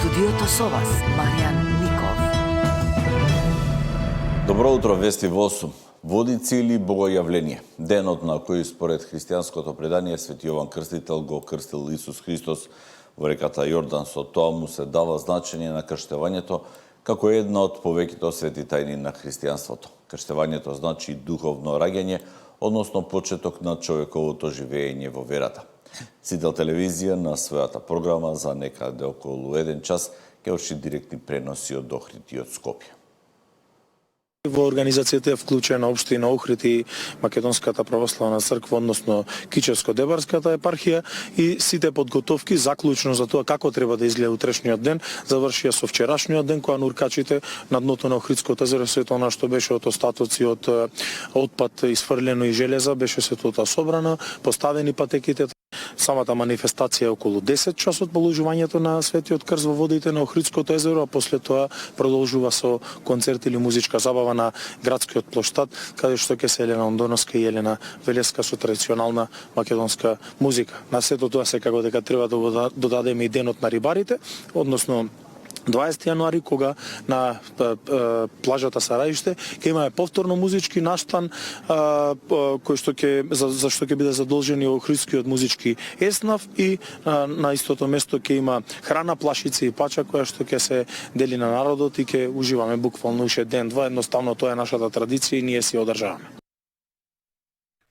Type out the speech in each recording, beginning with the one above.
студиото со вас, Маријан Ников. Добро утро, вести во 8. Водици или богојавление. Денот на кој според христијанското предание Свети Јован Крстител го крстил Исус Христос во реката Јордан, со тоа му се дава значење на крштевањето како една од повеќето свети тајни на христијанството. Крштевањето значи духовно раѓање, односно почеток на човековото живење во верата. Сител телевизија на својата програма за некаде околу 1 час ќе орши директни преноси од Охрид и од Скопје. Во организацијата е вклучена општина Охрид и Македонската православна црква, односно Кичевско-Дебарската епархија, и сите подготовки заклучно за тоа како треба да изгледа утрешниот ден завршија со вчерашниот ден, кога нуркачите на дното на Охридското езеро, сето она што беше од остатоци од отпад изфрлено и железа, беше сето тоа собрано, поставени патеките. Самата манифестација е околу 10 часот положувањето на Светиот крст во водите на Охридското езеро, а после тоа продолжува со концерт или музичка забава на градскиот плоштад, каде што ќе се Елена Ондоновска и Елена Велеска со традиционална македонска музика. На сето тоа секако дека треба да додадеме и денот на рибарите, односно 20 јануари, кога на плажата Сараиште ќе имаме повторно музички настан, кој што за што ќе биде задолжени Охридскиот музички еснав, и на истото место ќе има храна, плашици и пача која што ќе се дели на народот и ќе уживаме буквално уште ден-два. Едноставно тоа е нашата традиција и ние си ја одржаваме.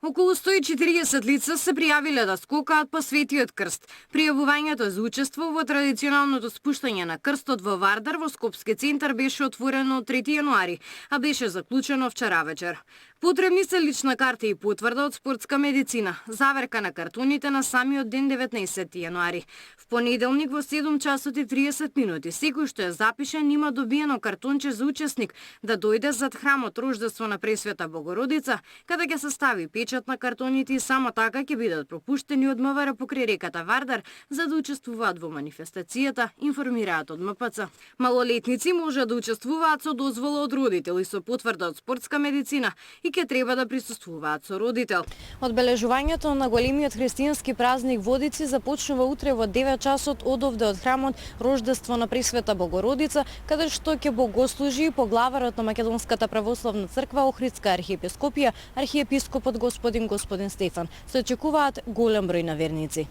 Околу 140 лица се пријавиле да скокаат по Светиот крст. Пријавувањето за учество во традиционалното спуштање на крстот во Вардар во Скопски центар беше отворено 3 јануари, а беше заклучено вчера вечер. Потребни се лична карта и потврда од спортска медицина, заверка на картоните на самиот ден 19 јануари. В понеделник во 7 часот и 30 минути секој што е запишен има добиено картонче за учесник да дојде зад храмот Рождество на Пресвета Богородица, каде ќе се стави печат на картоните и само така ќе бидат пропуштени од МВР покрај реката Вардар за да учествуваат во манифестацијата, информираат од МПЦ. Малолетници може да учествуваат со дозвола од родител и со потврда од спортска медицина и ќе треба да присуствуваат со родител. Одбележувањето на големиот христијански празник Водици започнува утре во 9 часот одовде од храмот Рождество на Пресвета Богородица, каде што ќе богослужи поглаварот на Македонската православна црква Охридска архиепископија, архиепископот господин Стефан. Се очекуваат голем број на верници.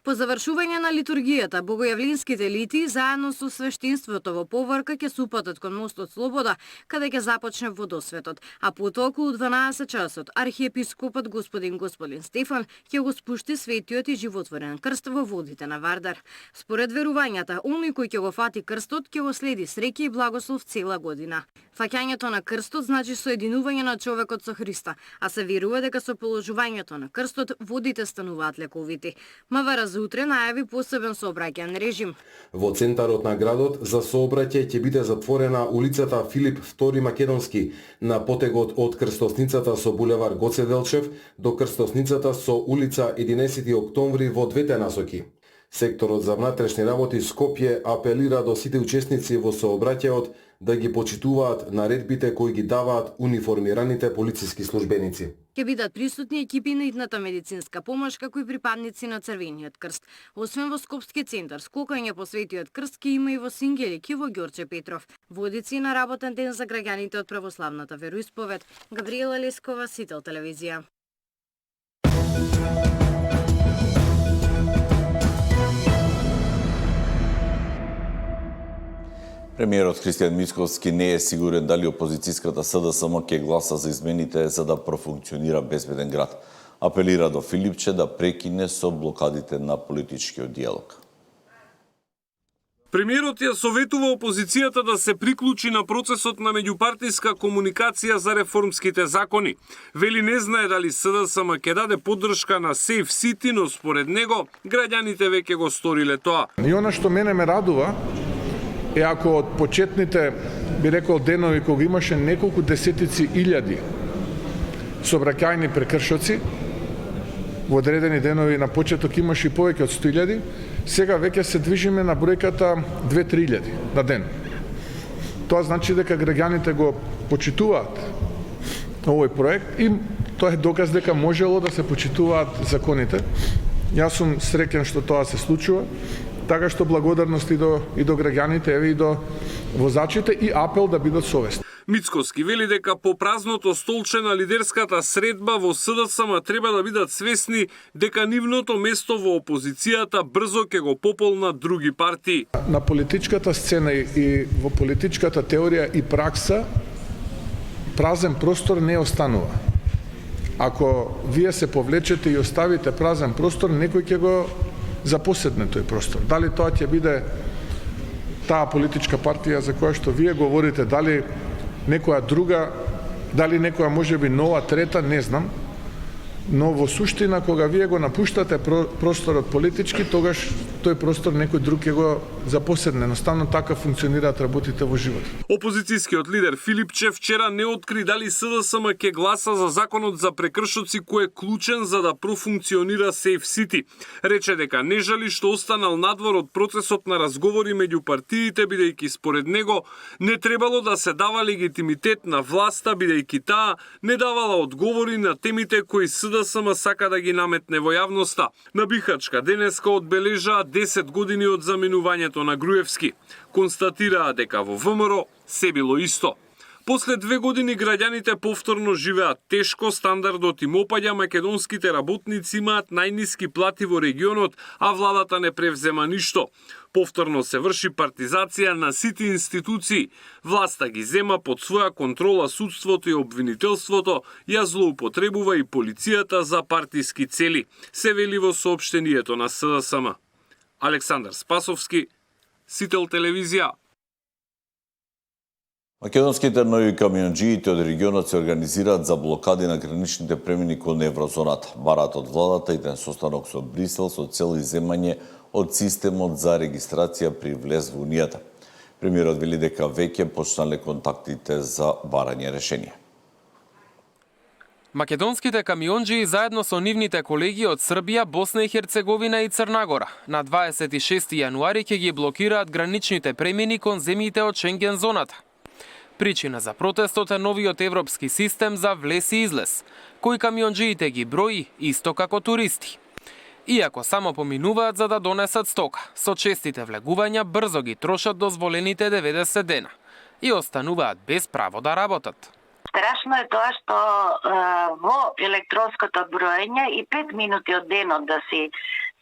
По завршување на литургијата, богојавлинските лити заедно со свештенството во поврка ќе се упатат кон мостот Слобода, каде ќе започне водосветот, а потоа околу 12 часот архиепископот господин Стефан ќе го спушти светиот и животворен крст во водите на Вардар. Според верувањата, оној кој ќе го фати крстот ќе го следи среќа и благослов цела година. Фаќањето на крстот значи соединување на човекот со Христа, а се верува дека со положувањето на крстот водите стануваат лековити. МВР за утре најави посебен сообраќајен режим. Во центарот на градот за сообраќај ќе биде затворена улицата Филип II Македонски на потегот од крстосницата со булевар Гоце Делчев до крстосницата со улица 11 октомври во двете насоки. Секторот за внатрешни работи Скопје апелира до сите учесници во сообраќајот да ги почитуваат наредбите кои ги даваат униформираните полициски службеници. Ќе бидат присутни екипи на идната медицинска помош, како и припадници на Црвениот крст. Освен во Скопски центар, скокање по Светиот крст ќе има и во Сингелик и во Ѓорче Петров. Водици на работен ден за граѓаните од православната вероисповед. Габриела Лескова, Сител телевизија. Премиерот Христијан Мицковски не е сигурен дали опозицијската СДСМ ќе гласа за измените за да профункционира безбеден град. Апелира до Филипче да прекине со блокадите на политичкиот диалог. Премиерот ја советува опозицијата да се приклучи на процесот на меѓупартиска комуникација за реформските закони. Вели не знае дали СДСМ ќе даде поддршка на Сейф Сити, но според него граѓаните веќе го сториле тоа. И она што мене ме радува е ако од почетните, би рекол, денови кога имаше неколку десетици илјади сообраќајни прекршоци, во одредени денови на почеток имаше и повеќе од 100.000, сега веќе се движиме на бројката 2-3.000 на ден. Тоа значи дека граѓаните го почитуваат овој проект и тоа е доказ дека можело да се почитуваат законите. Јас сум среќен што тоа се случува. така што благодарност и до граѓаните, еве и до возачите и апел да бидат совесни. Мицкоски вели дека по празното столче на лидерската средба во СДСМ треба да бидат свесни дека нивното место во опозицијата брзо ќе го пополнат други партии. На политичката сцена и во политичката теорија и пракса празен простор не останува. Ако вие се повлечете и оставите празен простор, некој ќе го запоседне тој простор. Дали тоа ќе биде таа политичка партија за која што вие говорите, дали некоја друга, дали некоја можеби нова, трета, не знам, но во суштина кога вие го напуштате просторот политички, тогаш тој простор некој друг ќе го запоседне. Едноставно така функционираат работите во животот. Опозицијскиот лидер Филипчев вчера не откри дали СДСМ ќе гласа за законот за прекршоци кој е клучен за да профункционира Safe City. Рече дека не жали што останал надвор од процесот на разговори меѓу партиите, бидејќи според него не требало да се дава легитимитет на власта, бидејќи таа не давала одговори на темите кои СДСМ сака да ги наметне во јавноста. На Бихачка денеска одбележаа 10 години од заминувањето на Груевски. Констатираа дека во ВМРО се било исто. После 2 години граѓаните повторно живеат тешко, стандардот им опаѓа, македонските работници имаат најниски плати во регионот, а владата не превзема ништо. Повторно се врши партизација на сите институции. Власта ги зема под своја контрола судството и обвинителството, ја злоупотребува и полицијата за партиски цели, се вели во соопштението на СДСМ. Александар Спасовски, Сител телевизија. Македонските нови камионџиите од регионот се организираат за блокади на граничните премини кон еврозоната. Бараат од владата иден состанок со Брисел со цел иземање од системот за регистрација при влез во Унијата. Премиерот вели дека веќе почнале контактите за барање решение. Македонските камионџии заедно со нивните колеги од Србија, Босна и Херцеговина и Црна Гора на 26 јануари ќе ги блокираат граничните премини кон земјите од Шенген зоната. Причина за протестот е новиот европски систем за влез и излез, кој камионџиите ги брои исто како туристи. Иако само поминуваат за да донесат стока, со честите влегувања брзо ги трошат дозволените 90 дена и остануваат без право да работат. Страшно е тоа што во електронското броење и 5 минути од денот да си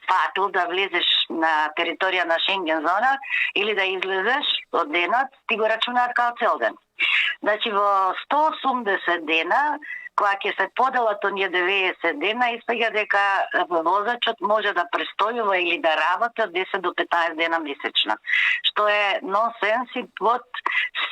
фатил да влезеш на територија на Шенген зона или да излезеш од денот, ти го рачунаат као цел ден. Значи во 180 дена, кога ќе се поделат оние 90 дена, испаѓа дека возачот може да престојува или да работи од 10 до 15 дена месечно, што е нонсенс и под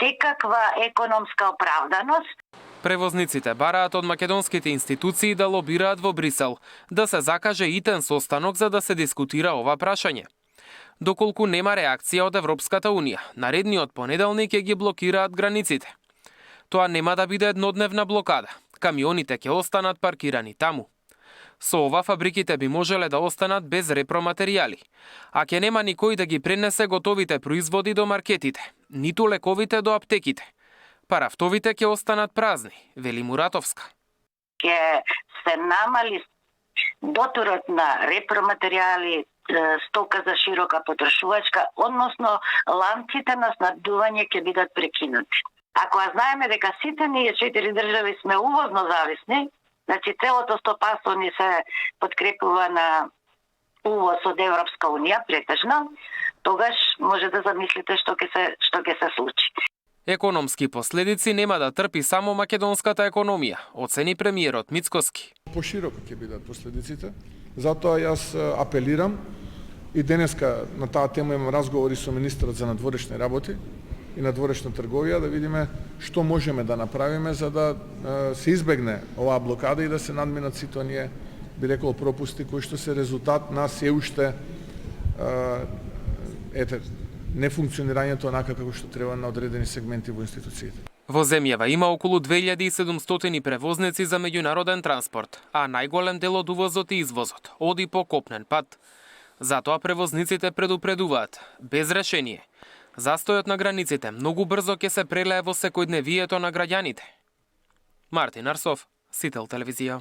секаква економска оправданост. Превозниците бараат од македонските институции да лобираат во Брисел, да се закаже итен состанок за да се дискутира ова прашање. Доколку нема реакција од Европската Унија, наредниот понеделник ќе ги блокираат границите. Тоа нема да биде еднодневна блокада. Камионите ќе останат паркирани таму. Со ова фабриките би можеле да останат без репроматеријали, а ќе нема никој да ги пренесе готовите производи до маркетите, ниту лековите до аптеките. Парафтовите ќе останат празни, вели Муратовска. Ќе се намали дотурот на репроматеријали, стока за широка потрошувачка, односно ланците на снабдување ќе бидат прекинути. Ако знаеме дека сите ние 4 држави сме увозно зависни, значи целото стопанство ни се подкрепува на увоз од Европска Унија претежно, тогаш може да замислите што ќе се случи. Економски последици нема да трпи само македонската економија, оцени премиерот Мицкоски. Пошироко ќе бидат последиците, затоа јас апелирам и денеска на таа тема имам разговори со министерот за надворешни работи и надворешна трговија да видиме што можеме да направиме за да се избегне оваа блокада и да се надминат сите оние, би рекол, пропусти кои што се резултат на се уште нефункционирањето онака како што треба на одредени сегменти во институциите. Во земјава има околу 2700 превозници за меѓународен транспорт, а најголем дел од увозот и извозот оди по копнен пат. Затоа превозниците предупредуваат, без решение, застојот на границите многу брзо ќе се прелее во секојдневието на граѓаните. Мартин Арсов, Сител телевизија.